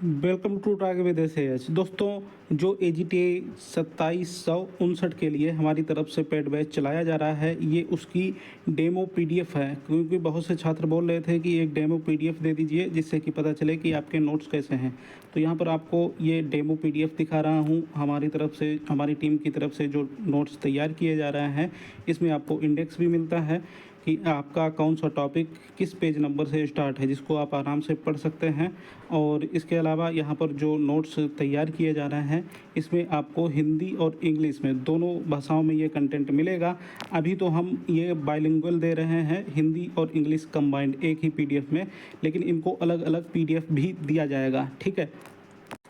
Welcome to टाग with S दोस्तों, जो AGTA 2759 के लिए हमारी तरफ से पेड बैच चलाया जा रहा है, ये उसकी डेमो PDF है। क्योंकि बहुत से छात्र बोल रहे थे कि एक डेमो PDF दे दीजिए जिससे कि पता चले कि आपके नोट्स कैसे हैं। तो यहाँ पर आपको ये डेमो PDF दिखा रहा हूँ। हमारी तरफ से, हमारी टीम की तरफ से जो नोट्स तैयार किए जा रहे हैं, इसमें आपको इंडेक्स भी मिलता है कि आपका कौन सा टॉपिक किस पेज नंबर से स्टार्ट है, जिसको आप आराम से पढ़ सकते हैं। और इसके अलावा यहाँ पर जो नोट्स तैयार किए जा रहे हैं, इसमें आपको हिंदी और इंग्लिश में दोनों भाषाओं में ये कंटेंट मिलेगा। अभी तो हम ये बाइलिंगुअल दे रहे हैं, हिंदी और इंग्लिश कंबाइंड एक ही PDF में, लेकिन इनको अलग अलग PDF भी दिया जाएगा, ठीक है।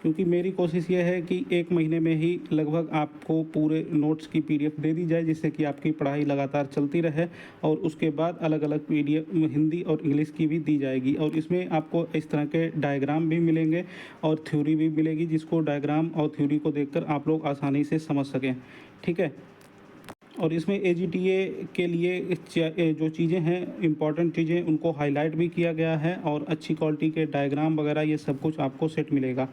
क्योंकि मेरी कोशिश ये है कि 1 महीने में ही लगभग आपको पूरे नोट्स की PDF दे दी जाए, जिससे कि आपकी पढ़ाई लगातार चलती रहे। और उसके बाद अलग अलग PDF हिंदी और इंग्लिश की भी दी जाएगी। और इसमें आपको इस तरह के डायग्राम भी मिलेंगे और थ्योरी भी मिलेगी, जिसको डायग्राम और थ्योरी को देखकर आप लोग आसानी से समझ सकें, ठीक है। और इसमें AGTA के लिए जो चीज़ें हैं, इम्पॉर्टेंट चीज़ें, उनको हाईलाइट भी किया गया है। और अच्छी क्वालिटी के डायग्राम वगैरह ये सब कुछ आपको सेट मिलेगा।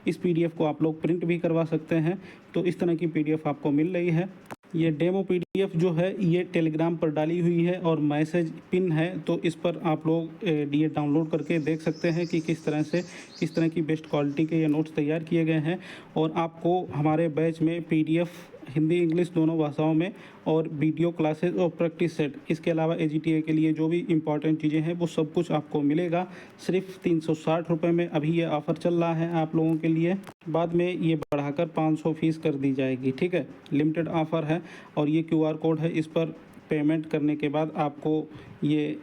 इस PDF को आप लोग प्रिंट भी करवा सकते हैं। तो इस तरह की PDF आपको मिल रही है। ये डेमो PDF जो है ये टेलीग्राम पर डाली हुई है और मैसेज पिन है। तो इस पर आप लोग ये डाउनलोड करके देख सकते हैं कि किस तरह की बेस्ट क्वालिटी के ये नोट्स तैयार किए गए हैं। और आपको हमारे बैच में PDF हिंदी इंग्लिश दोनों भाषाओं में और वीडियो क्लासेस और प्रैक्टिस सेट, इसके अलावा AGTA के लिए जो भी इम्पॉर्टेंट चीज़ें हैं वो सब कुछ आपको मिलेगा। सिर्फ 360 रुपये में अभी ये ऑफ़र चल रहा है आप लोगों के लिए। बाद में ये बढ़ाकर 500 फीस कर दी जाएगी, ठीक है। लिमिटेड ऑफ़र है। और ये QR कोड है, इस पर पेमेंट करने के बाद आपको ये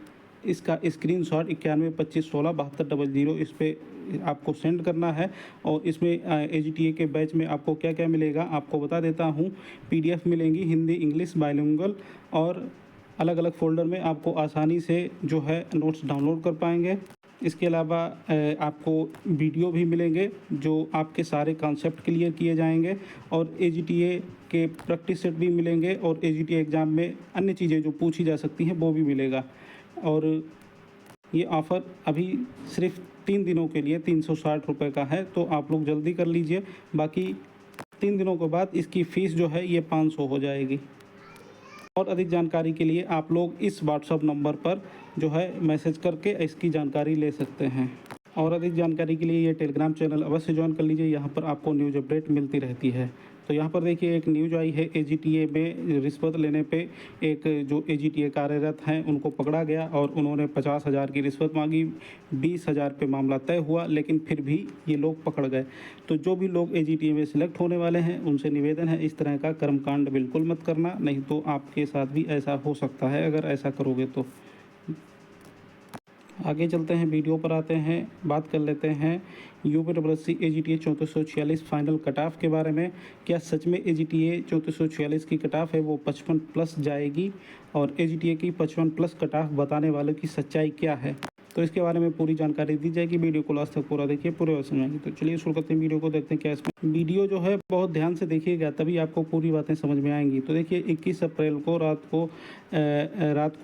इसका स्क्रीनशॉट 9125167200 इस पर आपको सेंड करना है। और इसमें AGTA के बैच में आपको क्या क्या मिलेगा आपको बता देता हूँ। PDF मिलेंगी हिंदी इंग्लिश बाइलिंगुअल, और अलग अलग फ़ोल्डर में आपको आसानी से जो है नोट्स डाउनलोड कर पाएंगे। इसके अलावा आपको वीडियो भी मिलेंगे जो आपके सारे कॉन्सेप्ट क्लियर किए जाएंगे। और AGTA के प्रैक्टिस सेट भी मिलेंगे। और AGTA एग्ज़ाम में अन्य चीज़ें जो पूछी जा सकती हैं वो भी मिलेगा। और ये ऑफ़र अभी सिर्फ 3 दिनों के लिए 360 रुपये का है। तो आप लोग जल्दी कर लीजिए, बाकी 3 दिनों के बाद इसकी फ़ीस जो है ये 500 हो जाएगी। और अधिक जानकारी के लिए आप लोग इस WhatsApp नंबर पर जो है मैसेज करके इसकी जानकारी ले सकते हैं। और अधिक जानकारी के लिए ये टेलीग्राम चैनल अवश्य ज्वाइन कर लीजिए, यहाँ पर आपको न्यूज़ अपडेट मिलती रहती है। तो यहाँ पर देखिए एक न्यूज़ आई है, AGTA में रिश्वत लेने पे एक जो AGTA कार्यरत हैं उनको पकड़ा गया और उन्होंने 50,000 की रिश्वत मांगी। 20,000 पे मामला तय हुआ, लेकिन फिर भी ये लोग पकड़ गए। तो जो भी लोग AGTA में सिलेक्ट होने वाले हैं उनसे निवेदन है, इस तरह का कर्मकांड बिल्कुल मत करना, नहीं तो आपके साथ भी ऐसा हो सकता है अगर ऐसा करोगे तो। आगे चलते हैं, वीडियो पर आते हैं, बात कर लेते हैं UPSSC AGTA 3446 final cut off के बारे में। क्या सच में AGTA 3446 की कट ऑफ है वो 55+ जाएगी? और AGTA की 55+ कट ऑफ बताने वालों की सच्चाई क्या है? तो इसके बारे में पूरी जानकारी दी जाएगी। वीडियो को लास्ट तक पूरा देखिए, पूरे बात समझ आएगी। तो चलिए शुरू करते हैं वीडियो को, देखते हैं क्या इसमें। वीडियो जो है बहुत ध्यान से देखिएगा, तभी आपको पूरी बातें समझ में आएंगी। तो देखिए 21 अप्रैल को रात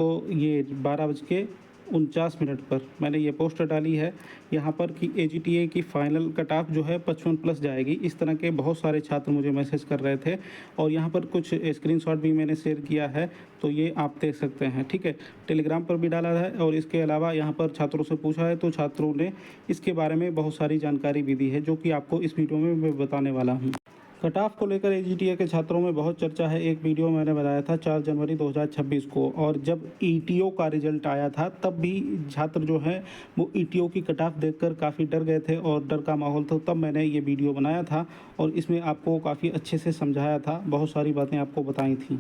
को ये 12:49 पर मैंने ये पोस्टर डाली है यहाँ पर कि AGTA की फ़ाइनल कट ऑफ जो है 55+ जाएगी। इस तरह के बहुत सारे छात्र मुझे मैसेज कर रहे थे और यहाँ पर कुछ स्क्रीनशॉट भी मैंने शेयर किया है, तो ये आप देख सकते हैं, ठीक है। टेलीग्राम पर भी डाला है। और इसके अलावा यहाँ पर छात्रों से पूछा है तो छात्रों ने इसके बारे में बहुत सारी जानकारी भी दी है, जो कि आपको इस वीडियो में मैं बताने वाला हूँ। कट ऑफ को लेकर AGTA के छात्रों में बहुत चर्चा है। एक वीडियो मैंने बनाया था 4 जनवरी 2026 को, और जब ETO का रिजल्ट आया था तब भी छात्र जो हैं वो ETO की कट ऑफ देखकर काफ़ी डर गए थे और डर का माहौल था। तब मैंने ये वीडियो बनाया था और इसमें आपको काफ़ी अच्छे से समझाया था, बहुत सारी बातें आपको बताई थी।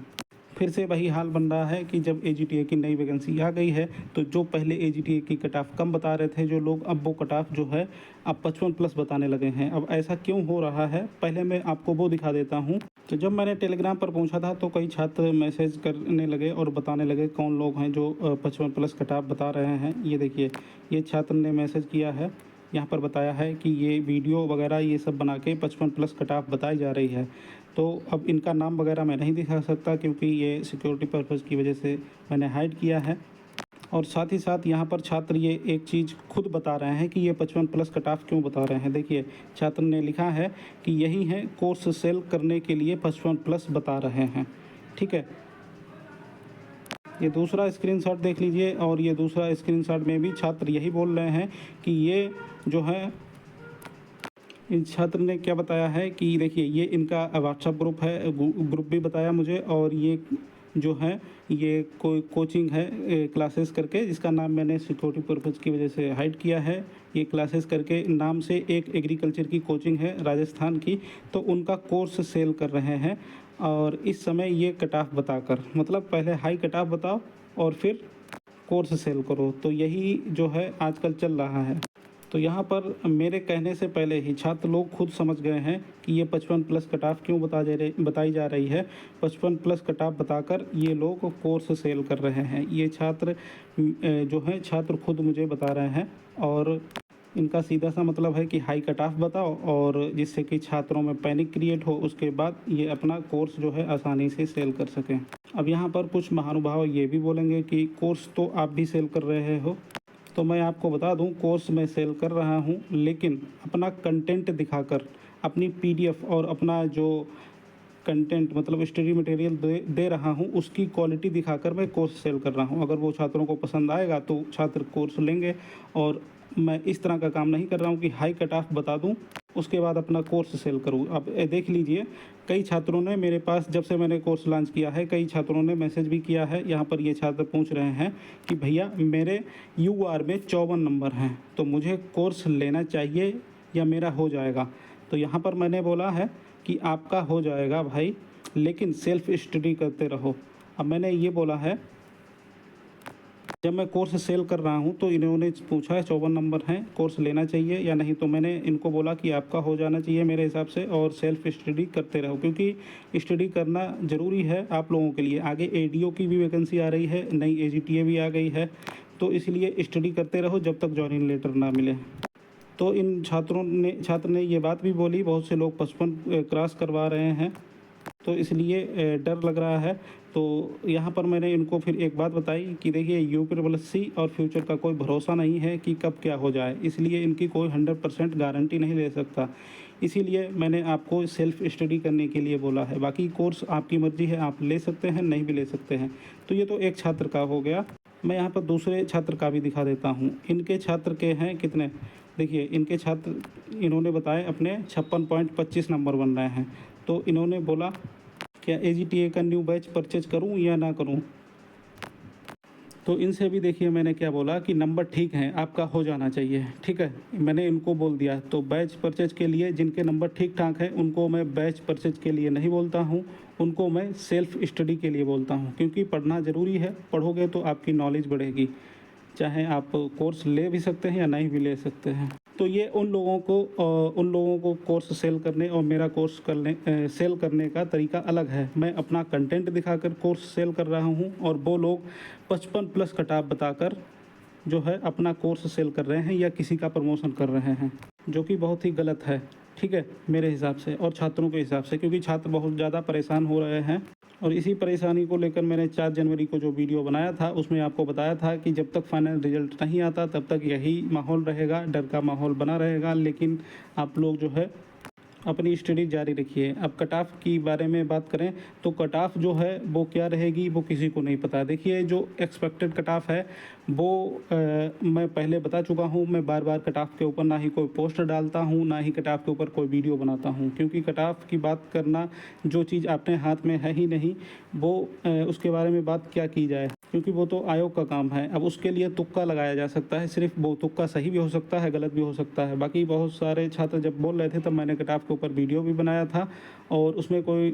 फिर से वही हाल बन रहा है कि जब AGTA की नई वैकेंसी आ गई है तो जो पहले AGTA की कट ऑफ कम बता रहे थे जो लोग, अब वो कट ऑफ जो है अब 55+ बताने लगे हैं। अब ऐसा क्यों हो रहा है, पहले मैं आपको वो दिखा देता हूं। तो जब मैंने टेलीग्राम पर पूछा था तो कई छात्र मैसेज करने लगे और बताने लगे कौन लोग हैं जो 55+ कट ऑफ बता रहे हैं। ये देखिए, ये छात्र ने मैसेज किया है, यहाँ पर बताया है कि ये वीडियो वगैरह ये सब बना के 55+ कट ऑफ बताई जा रही है। तो अब इनका नाम वगैरह मैं नहीं दिखा सकता क्योंकि ये सिक्योरिटी पर्पज़ की वजह से मैंने हाइड किया है। और साथ ही साथ यहाँ पर छात्र ये एक चीज़ खुद बता रहे हैं कि ये 55 प्लस कट ऑफ क्यों बता रहे हैं। देखिए छात्र ने लिखा है कि यही है कोर्स सेल करने के लिए 55 प्लस बता रहे हैं। ठीक है, ये दूसरा स्क्रीनशॉट देख लीजिए, और ये दूसरा स्क्रीनशॉट में भी छात्र यही बोल रहे हैं कि ये जो है, इन छात्र ने क्या बताया है कि देखिए ये इनका व्हाट्सएप ग्रुप है, ग्रुप भी बताया मुझे, और ये जो है ये कोई कोचिंग है क्लासेस करके, जिसका नाम मैंने सिक्योरिटी पर्पज़ की वजह से हाइड किया है। ये क्लासेस करके नाम से एक एग्रीकल्चर की कोचिंग है राजस्थान की, तो उनका कोर्स सेल कर रहे हैं। और इस समय ये कट ऑफ बताकर, मतलब पहले हाई कट ऑफ बताओ और फिर कोर्स सेल करो, तो यही जो है आजकल चल रहा है। तो यहाँ पर मेरे कहने से पहले ही छात्र लोग खुद समझ गए हैं कि ये 55 प्लस कट ऑफ क्यों बताई जा रही है। 55 प्लस कट ऑफ बताकर ये लोग कोर्स सेल कर रहे हैं। ये छात्र जो हैं छात्र खुद मुझे बता रहे हैं, और इनका सीधा सा मतलब है कि हाई कट ऑफ बताओ, और जिससे कि छात्रों में पैनिक क्रिएट हो, उसके बाद ये अपना कोर्स जो है आसानी से सेल कर सकें। अब यहाँ पर कुछ महानुभाव ये भी बोलेंगे कि कोर्स तो आप भी सेल कर रहे हो, तो मैं आपको बता दूं कोर्स मैं सेल कर रहा हूं, लेकिन अपना कंटेंट दिखाकर, अपनी पीडीएफ और अपना जो कंटेंट मतलब स्टडी मटेरियल दे रहा हूं, उसकी क्वालिटी दिखाकर मैं कोर्स सेल कर रहा हूं। अगर वो छात्रों को पसंद आएगा तो छात्र कोर्स लेंगे, और मैं इस तरह का काम नहीं कर रहा हूं कि हाई कट ऑफ बता दूं उसके बाद अपना कोर्स सेल करूं। अब देख लीजिए, कई छात्रों ने मेरे पास, जब से मैंने कोर्स लॉन्च किया है, कई छात्रों ने मैसेज भी किया है। यहाँ पर ये छात्र पूछ रहे हैं कि भैया मेरे यूआर में 54 नंबर हैं, तो मुझे कोर्स लेना चाहिए या मेरा हो जाएगा। तो यहाँ पर मैंने बोला है कि आपका हो जाएगा भाई, लेकिन सेल्फ स्टडी करते रहो। अब मैंने ये बोला है, जब मैं कोर्स सेल कर रहा हूं तो इन्होंने पूछा है 54 नंबर हैं, कोर्स लेना चाहिए या नहीं, तो मैंने इनको बोला कि आपका हो जाना चाहिए मेरे हिसाब से, और सेल्फ स्टडी करते रहो, क्योंकि स्टडी करना ज़रूरी है आप लोगों के लिए। आगे एडीओ की भी वैकेंसी आ रही है, नई एजीटीए भी आ गई है, तो इसलिए स्टडी करते रहो जब तक जॉइनिंग लेटर ना मिले। तो इन छात्र ने ये बात भी बोली, बहुत से लोग 55 क्रॉस करवा रहे हैं, तो इसलिए डर लग रहा है। तो यहाँ पर मैंने इनको फिर एक बात बताई कि देखिए यूपीएससी और फ्यूचर का कोई भरोसा नहीं है कि कब क्या हो जाए, इसलिए इनकी कोई 100% गारंटी नहीं ले सकता। इसीलिए मैंने आपको सेल्फ स्टडी करने के लिए बोला है। बाकी कोर्स आपकी मर्ज़ी है, आप ले सकते हैं, नहीं भी ले सकते हैं। तो ये तो एक छात्र का हो गया। मैं यहाँ पर दूसरे छात्र का भी दिखा देता हूँ। इनके छात्र के हैं कितने, देखिए इनके छात्र इन्होंने बताए अपने 56.25 नंबर बन रहे हैं। तो इन्होंने बोला क्या एजीटीए का न्यू बैच परचेज करूं या ना करूं। तो इनसे भी देखिए मैंने क्या बोला कि नंबर ठीक हैं, आपका हो जाना चाहिए। ठीक है, मैंने इनको बोल दिया। तो बैच परचेज के लिए जिनके नंबर ठीक ठाक हैं उनको मैं बैच परचेज के लिए नहीं बोलता हूं, उनको मैं सेल्फ स्टडी के लिए बोलता हूं, क्योंकि पढ़ना ज़रूरी है। पढ़ोगे तो आपकी नॉलेज बढ़ेगी, चाहे आप कोर्स ले भी सकते हैं या नहीं भी ले सकते हैं। तो ये उन लोगों को कोर्स सेल करने और मेरा कोर्स सेल करने का तरीका अलग है। मैं अपना कंटेंट दिखाकर कोर्स सेल कर रहा हूँ, और वो लोग 55 प्लस कट ऑफ बताकर जो है अपना कोर्स सेल कर रहे हैं या किसी का प्रमोशन कर रहे हैं, जो कि बहुत ही गलत है। ठीक है, मेरे हिसाब से और छात्रों के हिसाब से, क्योंकि छात्र बहुत ज़्यादा परेशान हो रहे हैं। और इसी परेशानी को लेकर मैंने 4 जनवरी को जो वीडियो बनाया था उसमें आपको बताया था कि जब तक फाइनल रिजल्ट नहीं आता तब तक यही माहौल रहेगा, डर का माहौल बना रहेगा। लेकिन आप लोग जो है अपनी स्टडी जारी रखिए। अब कट ऑफ की बारे में बात करें तो कट ऑफ जो है वो क्या रहेगी वो किसी को नहीं पता। देखिए जो एक्सपेक्टेड कट ऑफ है वो मैं पहले बता चुका हूँ। मैं बार बार कट ऑफ के ऊपर ना ही कोई पोस्ट डालता हूँ, ना ही कट ऑफ के ऊपर कोई वीडियो बनाता हूँ, क्योंकि कट ऑफ की बात करना जो चीज़ अपने हाथ में है ही नहीं, वो उसके बारे में बात क्या की जाए, क्योंकि वो तो आयोग का काम है। अब उसके लिए तुक्का लगाया जा सकता है, सिर्फ वो तुक्का सही भी हो सकता है, गलत भी हो सकता है। बाकी बहुत सारे छात्र जब बोल रहे थे तब मैंने कट ऑफ के ऊपर वीडियो भी बनाया था, और उसमें कोई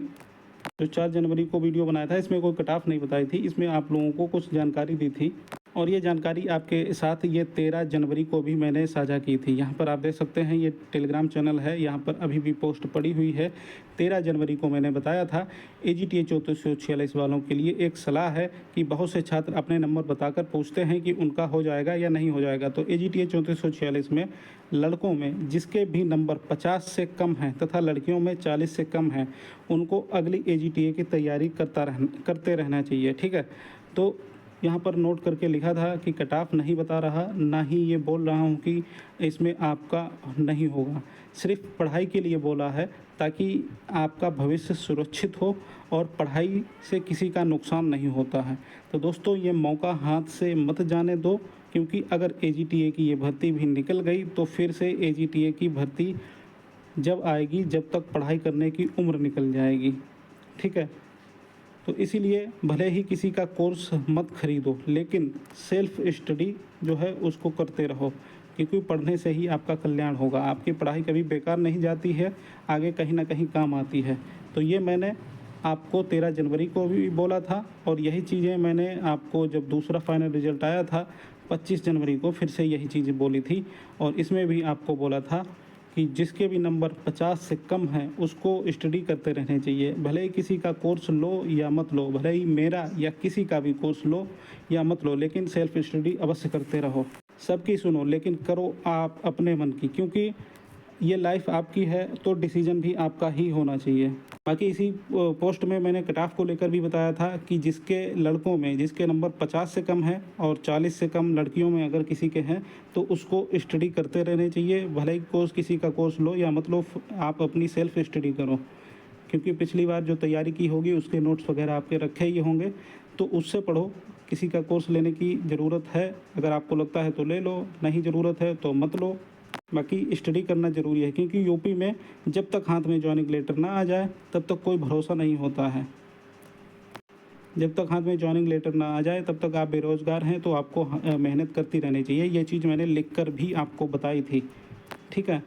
जो 4 जनवरी को वीडियो बनाया था इसमें कोई कट ऑफ नहीं बताई थी, इसमें आप लोगों को कुछ जानकारी दी थी। और ये जानकारी आपके साथ ये 13 जनवरी को भी मैंने साझा की थी। यहाँ पर आप देख सकते हैं, ये टेलीग्राम चैनल है, यहाँ पर अभी भी पोस्ट पड़ी हुई है। 13 जनवरी को मैंने बताया था AGTA 3446 वालों के लिए एक सलाह है कि बहुत से छात्र अपने नंबर बताकर पूछते हैं कि उनका हो जाएगा या नहीं हो जाएगा। तो AGTA 3446 में लड़कों में जिसके भी नंबर 50 से कम हैं तथा लड़कियों में 40 से कम हैं, उनको अगली AGTA की तैयारी करते रहना चाहिए। ठीक है, तो यहाँ पर नोट करके लिखा था कि कट ऑफ नहीं बता रहा, ना ही ये बोल रहा हूँ कि इसमें आपका नहीं होगा। सिर्फ पढ़ाई के लिए बोला है ताकि आपका भविष्य सुरक्षित हो और पढ़ाई से किसी का नुकसान नहीं होता है। तो दोस्तों ये मौका हाथ से मत जाने दो, क्योंकि अगर AGTA की ये भर्ती भी निकल गई तो फिर से AGTA की भर्ती जब आएगी जब तक पढ़ाई करने की उम्र निकल जाएगी। ठीक है, तो इसीलिए भले ही किसी का कोर्स मत खरीदो, लेकिन सेल्फ स्टडी जो है उसको करते रहो, क्योंकि पढ़ने से ही आपका कल्याण होगा। आपकी पढ़ाई कभी बेकार नहीं जाती है, आगे कहीं ना कहीं काम आती है। तो ये मैंने आपको 13 जनवरी को भी बोला था, और यही चीज़ें मैंने आपको जब दूसरा फाइनल रिजल्ट आया था 25 जनवरी को फिर से यही चीज़ें बोली थी। और इसमें भी आपको बोला था कि जिसके भी नंबर 50 से कम हैं उसको स्टडी करते रहने चाहिए। भले ही किसी का कोर्स लो या मत लो, भले ही मेरा या किसी का भी कोर्स लो या मत लो, लेकिन सेल्फ स्टडी अवश्य करते रहो। सबकी सुनो, लेकिन करो आप अपने मन की, क्योंकि ये लाइफ आपकी है तो डिसीजन भी आपका ही होना चाहिए। बाकी इसी पोस्ट में मैंने कट ऑफ को लेकर भी बताया था कि जिसके लड़कों में जिसके नंबर 50 से कम है और 40 से कम लड़कियों में अगर किसी के हैं तो उसको स्टडी करते रहने चाहिए। भले ही कोर्स किसी का कोर्स लो या मत लो, आप अपनी सेल्फ स्टडी करो, क्योंकि पिछली बार जो तैयारी की होगी उसके नोट्स वगैरह आपके रखे ही होंगे, तो उससे पढ़ो। किसी का कोर्स लेने की ज़रूरत है, अगर आपको लगता है तो ले लो, नहीं ज़रूरत है तो मत लो। बाकी स्टडी करना ज़रूरी है, क्योंकि यूपी में जब तक हाथ में जॉइनिंग लेटर ना आ जाए तब तक कोई भरोसा नहीं होता है। जब तक हाथ में जॉइनिंग लेटर ना आ जाए तब तक आप बेरोज़गार हैं, तो आपको मेहनत करती रहनी चाहिए। ये चीज़ मैंने लिख कर भी आपको बताई थी। ठीक है,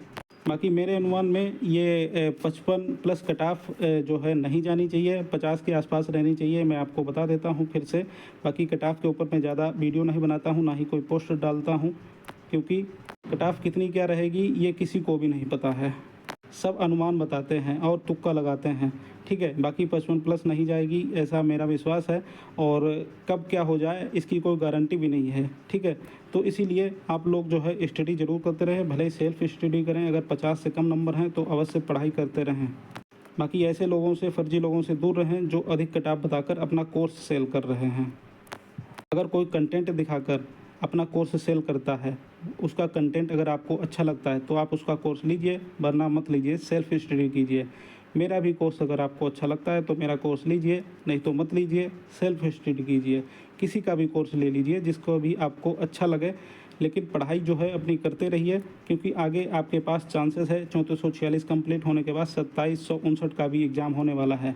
बाकी मेरे अनुमान में ये 55 प्लस कट ऑफ जो है नहीं जानी चाहिए, 50 के आसपास रहनी चाहिए। मैं आपको बता देता हूँ फिर से। बाकी कट ऑफ के ऊपर मैं ज़्यादा वीडियो नहीं बनाता हूँ, ना ही कोई पोस्ट डालता हूँ, क्योंकि कट ऑफ कितनी क्या रहेगी ये किसी को भी नहीं पता है। सब अनुमान बताते हैं और तुक्का लगाते हैं। ठीक है, बाकी 55 प्लस नहीं जाएगी ऐसा मेरा विश्वास है, और कब क्या हो जाए इसकी कोई गारंटी भी नहीं है। ठीक है, तो इसीलिए आप लोग जो है स्टडी ज़रूर करते रहें, भले ही सेल्फ स्टडी करें। अगर 50 से कम नंबर हैं तो अवश्य पढ़ाई करते रहें। बाकी ऐसे लोगों से, फर्जी लोगों से दूर रहें जो अधिक कट ऑफ बताकर अपना कोर्स सेल कर रहे हैं। अगर कोई कंटेंट दिखाकर अपना कोर्स सेल करता है, उसका कंटेंट अगर आपको अच्छा लगता है तो आप उसका कोर्स लीजिए, वरना मत लीजिए, सेल्फ स्टडी कीजिए। मेरा भी कोर्स अगर आपको अच्छा लगता है तो मेरा कोर्स लीजिए, नहीं तो मत लीजिए, सेल्फ स्टडी कीजिए। किसी का भी कोर्स ले लीजिए जिसको भी आपको अच्छा लगे, लेकिन पढ़ाई जो है अपनी करते रहिए, क्योंकि आगे आपके पास चांसेस है 3446 कंप्लीट होने के बाद 2759 का भी एग्ज़ाम होने वाला है।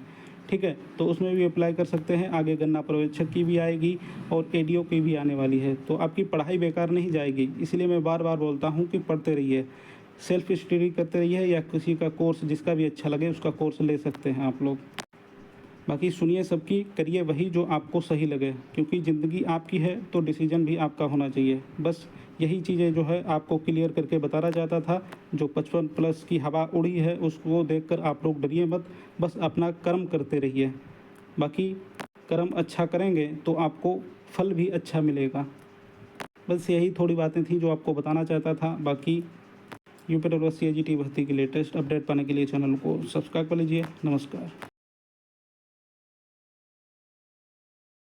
ठीक है, तो उसमें भी अप्लाई कर सकते हैं। आगे गन्ना पर्यवेक्षक की भी आएगी और ADO की भी आने वाली है, तो आपकी पढ़ाई बेकार नहीं जाएगी। इसलिए मैं बार बार बोलता हूँ कि पढ़ते रहिए, सेल्फ स्टडी करते रहिए, या किसी का कोर्स जिसका भी अच्छा लगे उसका कोर्स ले सकते हैं आप लोग। बाकी सुनिए सबकी, करिए वही जो आपको सही लगे, क्योंकि ज़िंदगी आपकी है तो डिसीजन भी आपका होना चाहिए। बस यही चीज़ें जो है आपको क्लियर करके बताना चाहता था। जो 55 प्लस की हवा उड़ी है उसको देखकर आप लोग डरिए मत, बस अपना कर्म करते रहिए। बाकी कर्म अच्छा करेंगे तो आपको फल भी अच्छा मिलेगा। बस यही थोड़ी बातें थी जो आपको बताना चाहता था। बाकी UPSC AGT भर्ती की लेटेस्ट अपडेट पाने के लिए चैनल को सब्सक्राइब कर लीजिए। नमस्कार।